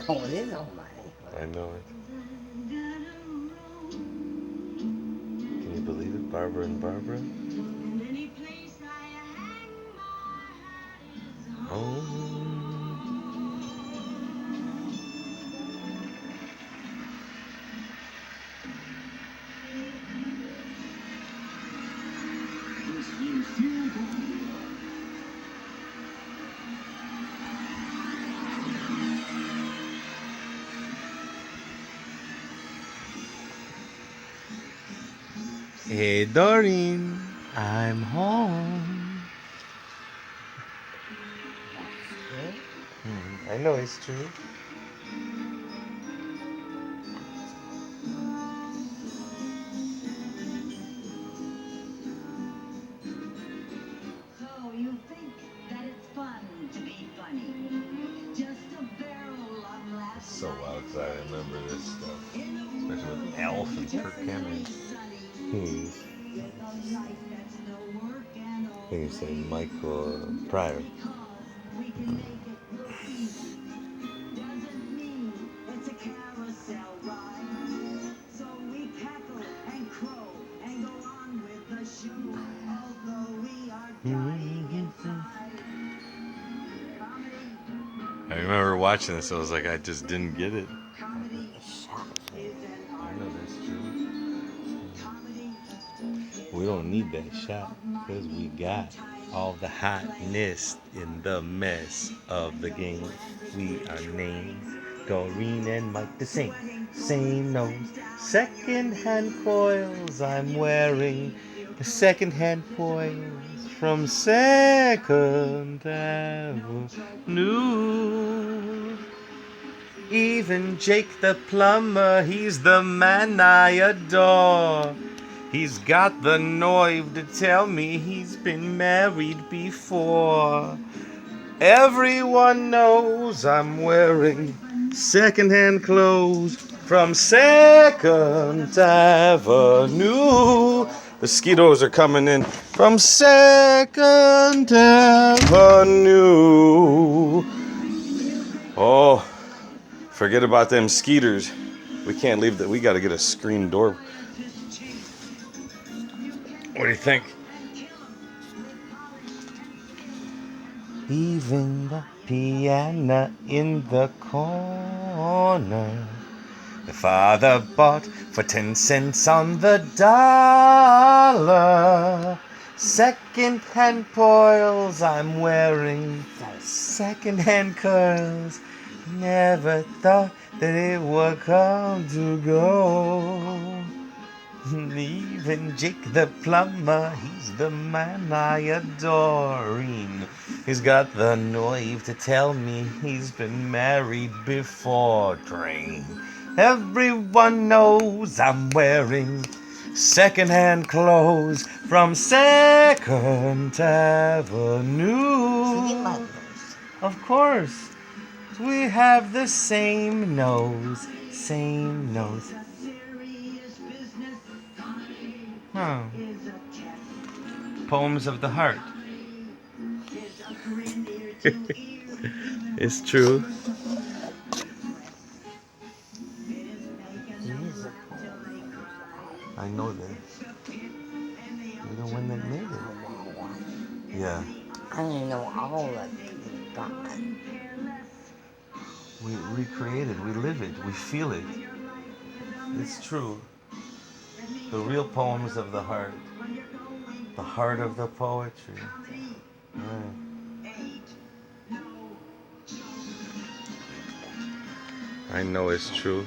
Oh, it is on my. I know it. Can you believe it? Barbara and Barbara? Oh. Hey, Doreen. I'm home. I know it's true. So you think that it's fun to be funny? Just a barrel of laughs. So wild because I remember this stuff. Especially with Alf and Kirk Cameron. I think it's like Michael Pryor. We can make it look easy. Doesn't mean it's a carousel ride. So we cackle and crow and go on with the show. Although we are dying inside. I remember watching this. I was like, I just didn't get it. Comedy is an I art. know that's true. We don't need that shot because we got all the hotness in the mess of the game. We are named Doreen and Mike the same nose, second-hand coils I'm wearing, the second-hand coils from Second Avenue. Even Jake the plumber, he's the man I adore. He's got the nerve to tell me he's been married before. Everyone knows I'm wearing secondhand clothes from Second Avenue. The mosquitoes are coming in from Second Avenue. Oh, forget about them skeeters. We can't leave that. We got to get a screen door. What do you think? Even the piano in the corner, the father bought for 10 cents on the dollar. Second-hand coils I'm wearing, second-hand curls. Never thought that it would come to go. Even Jake the plumber, he's the man I adore. He's got the nerve to tell me he's been married before. Train. Everyone knows I'm wearing second-hand clothes from Second Avenue. Of course, we have the same nose, same nose. Huh. Poems of the heart. It's true. I know that. You're the one that made it. Yeah. I don't know all of it. God. We recreate it. We live it. We feel it. It's true. The real poems of the heart. The heart of the poetry. Right. I know it's true.